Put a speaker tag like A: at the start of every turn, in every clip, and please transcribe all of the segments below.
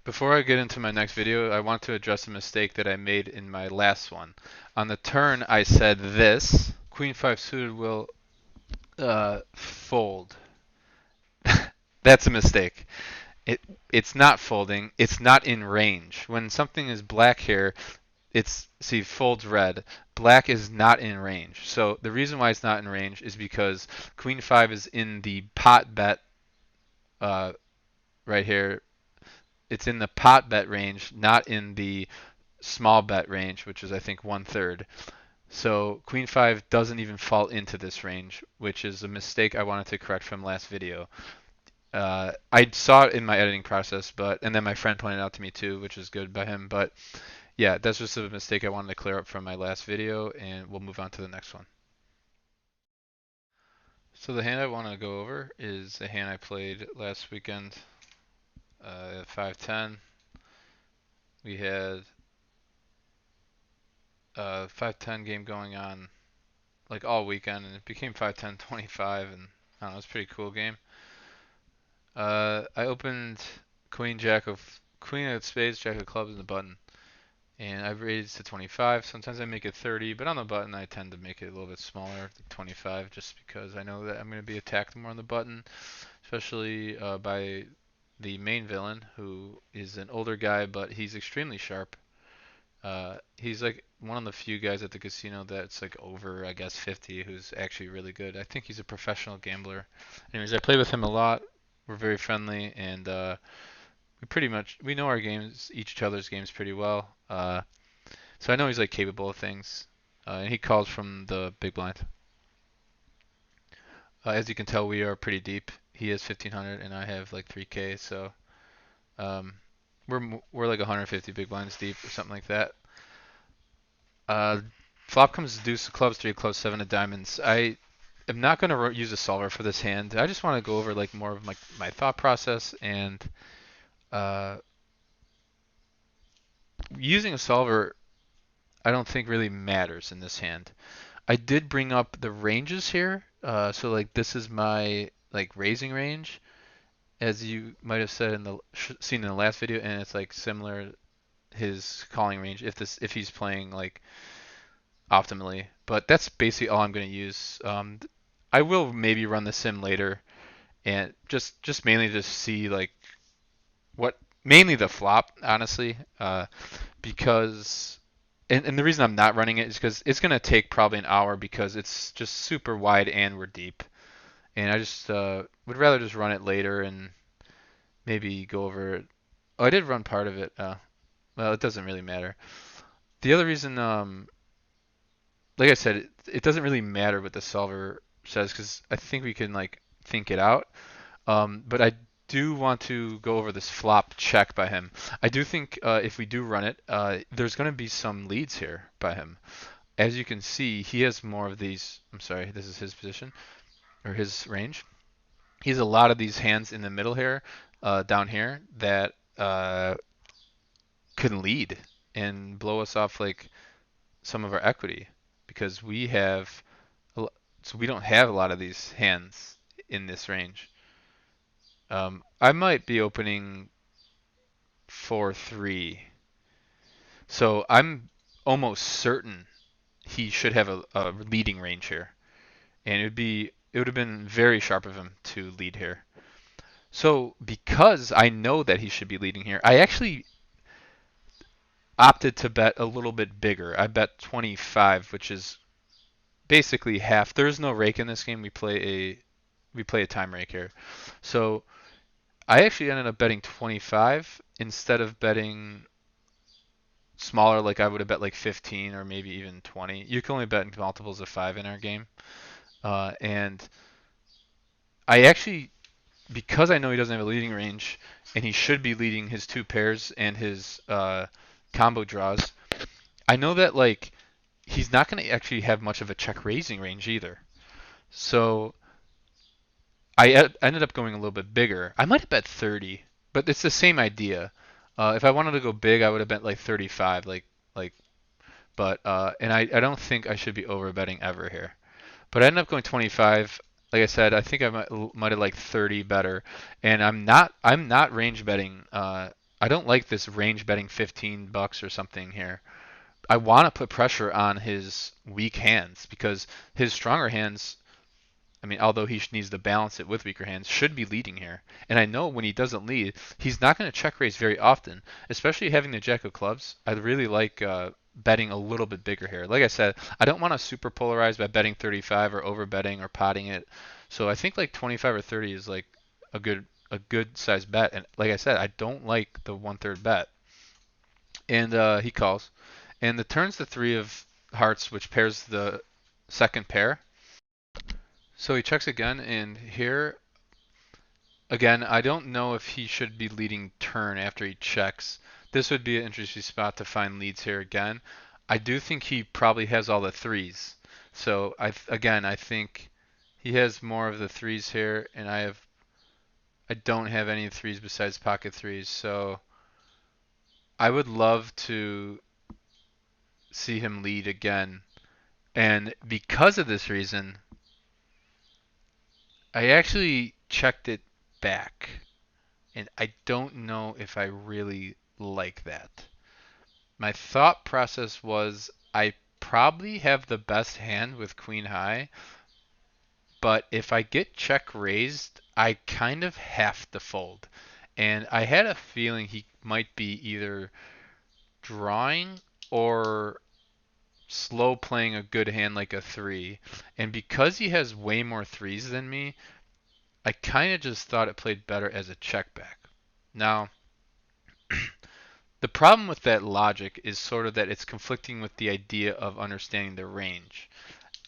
A: Before I get into my next video, I want to address a mistake that I made in my last one. On the turn, I said this: Queen 5 suited will fold. That's a mistake. It it's not folding. It's not in range. When something is black here, it's see folds red. Black is not in range. So the reason why it's not in range is because Queen 5 is in the pot bet uh, right here. It's in the pot bet range, not in the small bet range, which is I think 1/3. So Queen 5 doesn't even fall into this range, which is a mistake I wanted to correct from last video. I saw it in my editing process, and then my friend pointed out to me too, which is good by him. But yeah, that's just a mistake I wanted to clear up from my last video, and we'll move on to the next one. So the hand I want to go over is a hand I played last weekend at 5-10. We had a 5-10 game going on like all weekend, and it became 5-10-25, and I don't know, it's a pretty cool game. I opened Queen of spades, Jack of clubs, and the button, and I've raised to 25. Sometimes I make it 30, but on the button I tend to make it a little bit smaller, like 25, just because I know that I'm going to be attacked more on the button, especially by the main villain, who is an older guy, but he's extremely sharp. He's like one of the few guys at the casino that's like over, I guess, 50, who's actually really good. I think he's a professional gambler. Anyways, I play with him a lot. We're very friendly, and we know our games, each other's games pretty well. So I know he's like capable of things, and he calls from the big blind. As you can tell, we are pretty deep. He has 1500, and I have like 3K, so um, we're like 150 big blinds deep or something like that. Uh, Flop comes deuce of clubs, three of clubs, seven of diamonds. I am not going to use a solver for this hand. I just want to go over like more of my thought process, and uh, using a solver I don't think really matters in this hand. I did bring up the ranges here. So like this is my like raising range, as you might have said in the seen in the last video, and it's like similar his calling range if he's playing like optimally. But that's basically all I'm going to use. I will maybe run the sim later, and just mainly to see like what mainly the flop, honestly, because and the reason I'm not running it is because it's going to take probably an hour because it's just super wide and we're deep. And I just would rather just run it later and maybe go over it. Oh, I did run part of it. Well, it doesn't really matter. The other reason, like I said, it doesn't really matter what the solver says because I think we can like think it out. But I do want to go over this flop check by him. I do think if we do run it, there's going to be some leads here by him. As you can see, he has more of these. I'm sorry, this is his position or his range. He has a lot of these hands in the middle here, down here, that can lead and blow us off like some of our equity because so we don't have a lot of these hands in this range. I might be opening 4-3. So I'm almost certain he should have a leading range here, and it would have been very sharp of him to lead here. So because I know that he should be leading here, I actually opted to bet a little bit bigger. I bet 25, which is basically half. There's no rake in this game. We play a time rake here. So I actually ended up betting 25 instead of betting smaller, like I would have bet like 15 or maybe even 20. You can only bet in multiples of 5 in our game. And I actually, because I know he doesn't have a leading range and he should be leading his two pairs and his combo draws, I know that like he's not going to actually have much of a check raising range either. So I ended up going a little bit bigger. I might have bet 30, but it's the same idea. If I wanted to go big, I would have bet like 35, like but and I don't think I should be over betting ever here. But I ended up going 25. Like I said, I think I might have like 30 better, and I'm not range betting I don't like this range betting $15 or something here. I want to put pressure on his weak hands because his stronger hands, I mean, although he needs to balance it with weaker hands, should be leading here. And I know when he doesn't lead, he's not going to check raise very often, especially having the jack of clubs. I really like betting a little bit bigger here. Like I said, I don't want to super polarize by betting 35 or over betting or potting it. So I think like 25 or 30 is like a good size bet. And like I said, I don't like the 1/3 bet. And he calls, and the turn's the three of hearts, which pairs the second pair. So he checks again, and here again, I don't know if he should be leading turn after he checks. This would be an interesting spot to find leads here again. I do think he probably has all the threes. So I think he has more of the threes here, and I don't have any threes besides pocket threes. So I would love to see him lead again. And because of this reason, I actually checked it back. And I don't know if I really like that. My thought process was I probably have the best hand with queen high, but if I get check raised, I kind of have to fold. And I had a feeling he might be either drawing or slow playing a good hand like a three. And because he has way more threes than me, I kind of just thought it played better as a check back. Now, the problem with that logic is sort of that it's conflicting with the idea of understanding the range.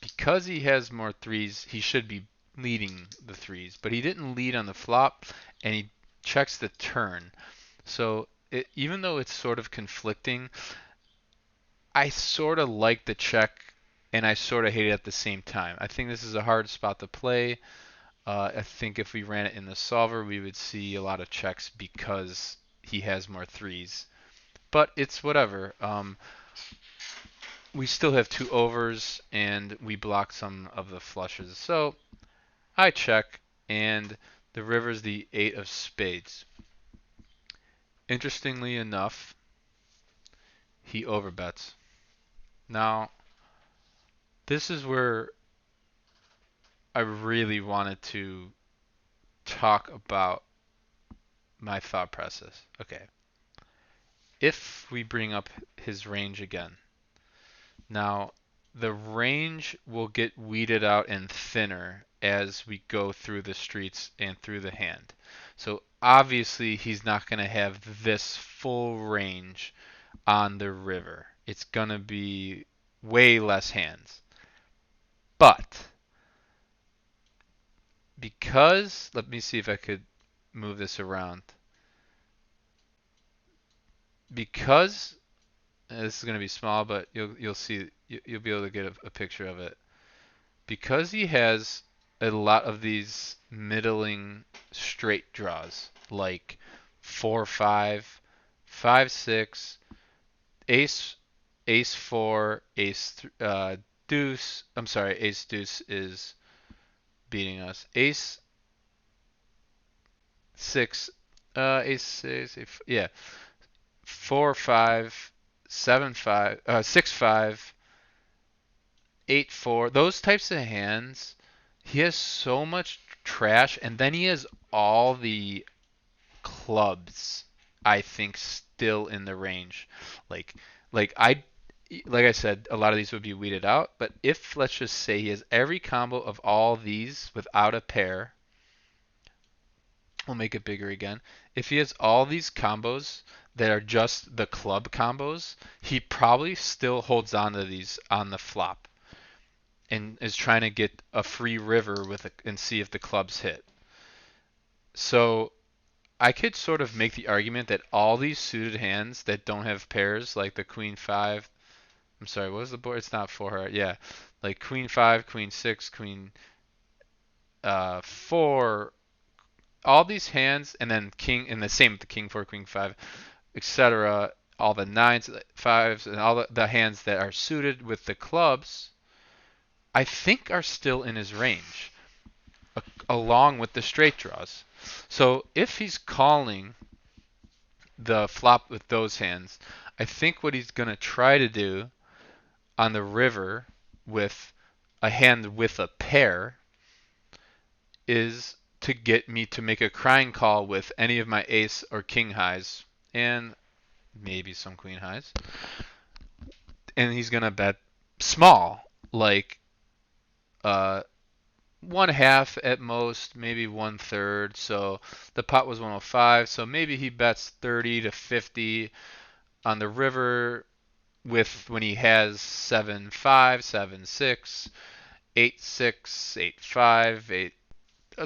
A: Because he has more threes, he should be leading the threes, but he didn't lead on the flop, and he checks the turn. So even though it's sort of conflicting, I sort of like the check, and I sort of hate it at the same time. I think this is a hard spot to play. I think if we ran it in the solver, we would see a lot of checks because he has more threes. But it's whatever. We still have two overs, and we block some of the flushes. So I check, and the river's the eight of spades. Interestingly enough, he overbets. Now, this is where I really wanted to talk about my thought process. Okay, if we bring up his range again, now the range will get weeded out and thinner as we go through the streets and through the hand. So obviously he's not going to have this full range on the river. It's going to be way less hands. But because, let me see if I could move this around. Because this is going to be small, but you'll see you'll be able to get a picture of it. Because he has a lot of these middling straight draws, like 4-5, 5-6, ace, ace 4, ace deuce. I'm sorry, ace deuce is beating us. Ace 6, ace 6, yeah, 4-5, 7-5, 6-5, 8-4. Those types of hands, he has so much trash, and then he has all the clubs, I think, still in the range. Like, like I, like I said, a lot of these would be weeded out. But if let's just say he has every combo of all these without a pair, we'll make it bigger again. If he has all these combos that are just the club combos, he probably still holds on to these on the flop and is trying to get a free river and see if the clubs hit. So I could sort of make the argument that all these suited hands that don't have pairs, like the queen five, I'm sorry, what was the board? It's not four heart, yeah, like queen five, queen six, queen four, all these hands, and then king, and the same with the king four, queen five, etc. All the nines, fives, and all the hands that are suited with the clubs, I think are still in his range, along with the straight draws. So if he's calling the flop with those hands. I think what he's gonna try to do on the river with a hand with a pair is to get me to make a crying call with any of my ace or king highs and maybe some queen highs. And he's gonna bet small, like uh, one half at most, maybe one third. So the pot was 105, so maybe he bets 30 to 50 on the river with when he has 7-5, 7-6, 8-6, 8-5, 8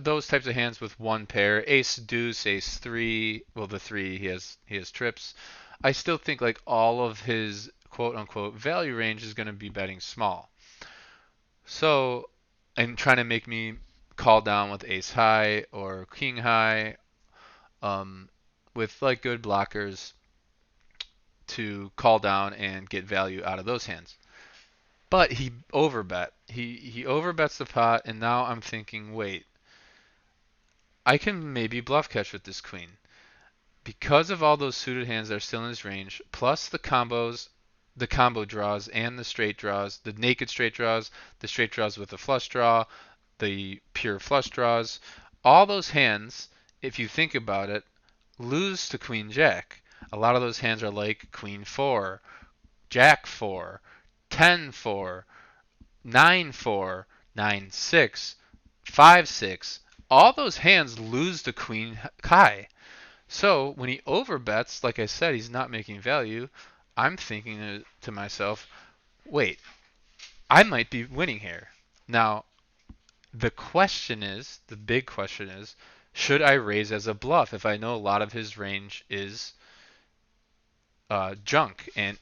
A: those types of hands with one pair, ace deuce, ace three. Well, the three he has trips. I still think like all of his quote unquote value range is going to be betting small. So, and trying to make me call down with ace high or king high, um, with like good blockers to call down and get value out of those hands. But he overbet. He overbets the pot, and now I'm thinking, wait, I can maybe bluff catch with this queen. Because of all those suited hands that are still in his range, plus the combos, the combo draws and the straight draws, the naked straight draws, the straight draws with a flush draw, the pure flush draws, all those hands, if you think about it, lose to queen jack. A lot of those hands are like queen 4, jack 4, 10-4, 9-4, 9-6, 5-6. All those hands lose to queen high. So when he overbets, like I said, he's not making value. I'm thinking to myself, wait, I might be winning here. Now, the big question is, should I raise as a bluff if I know a lot of his range is junk and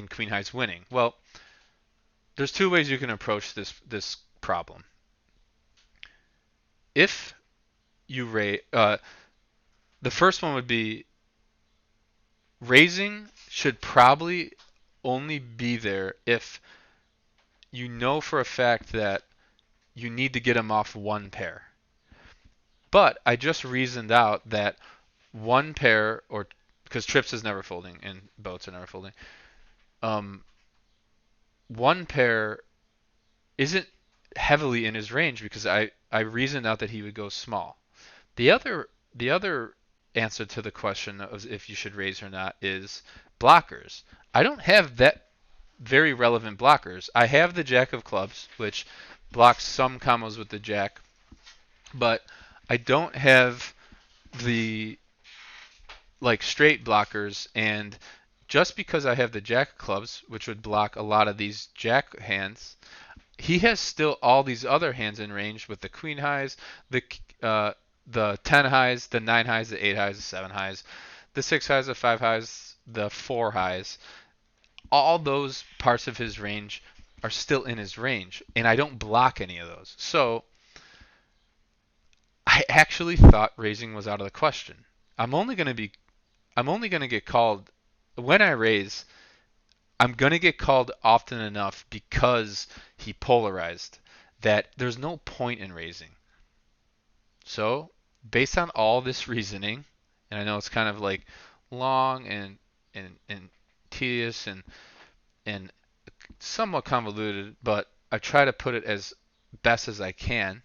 A: queen high's winning? Well, there's two ways you can approach this problem. If you raise, the first one would be raising should probably only be there if you know for a fact that you need to get him off one pair. But I just reasoned out that one pair, or because trips is never folding and boats are never folding, um, one pair isn't heavily in his range because I reasoned out that he would go small. The other the other answer to the question of if you should raise or not is blockers. I don't have that very relevant blockers. I have the jack of clubs, which blocks some combos with the jack, but I don't have the like straight blockers. And just because I have the jack of clubs, which would block a lot of these jack hands, he has still all these other hands in range with the queen highs, uh, the 10 highs, the 9 highs, the 8 highs, the 7 highs, the 6 highs, the 5 highs, the 4 highs. All those parts of his range are still in his range, and I don't block any of those. So I actually thought raising was out of the question. I'm only going to be I'm only going to get called when I raise. I'm going to get called often enough because he polarized that there's no point in raising. So, based on all this reasoning, and I know it's kind of like long and tedious and somewhat convoluted, but I try to put it as best as I can.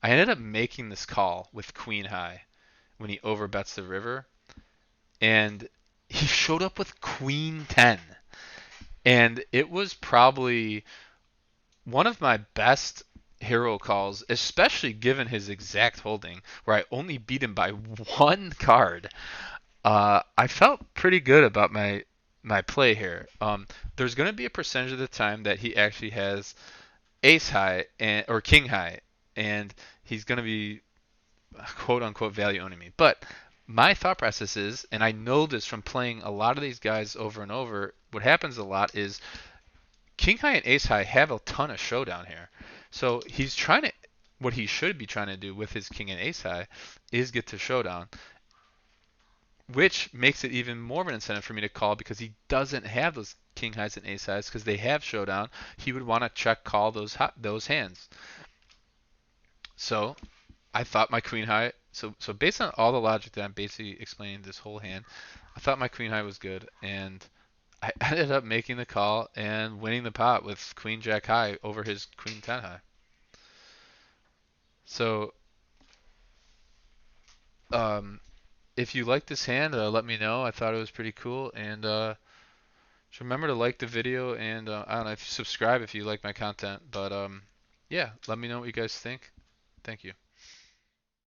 A: I ended up making this call with queen high when he overbets the river, and he showed up with queen 10. And it was probably one of my best hero calls, especially given his exact holding, where I only beat him by one card. I felt pretty good about my play here. There's going to be a percentage of the time that he actually has ace high or king high, and he's going to be quote unquote value owning me. But my thought process is, and I know this from playing a lot of these guys over and over, what happens a lot is king high and ace high have a ton of showdown here. So he's trying to, what he should be trying to do with his king and ace high is get to showdown, which makes it even more of an incentive for me to call because he doesn't have those king highs and ace highs because they have showdown. He would want to check call those hands. So I thought my queen high. So based on all the logic that I'm basically explaining this whole hand, I thought my queen high was good, and I ended up making the call and winning the pot with queen jack high over his queen 10 high. So, um, if you like this hand, let me know. I thought it was pretty cool, and just remember to like the video and I don't know if you subscribe if you like my content. But yeah, let me know what you guys think. Thank you.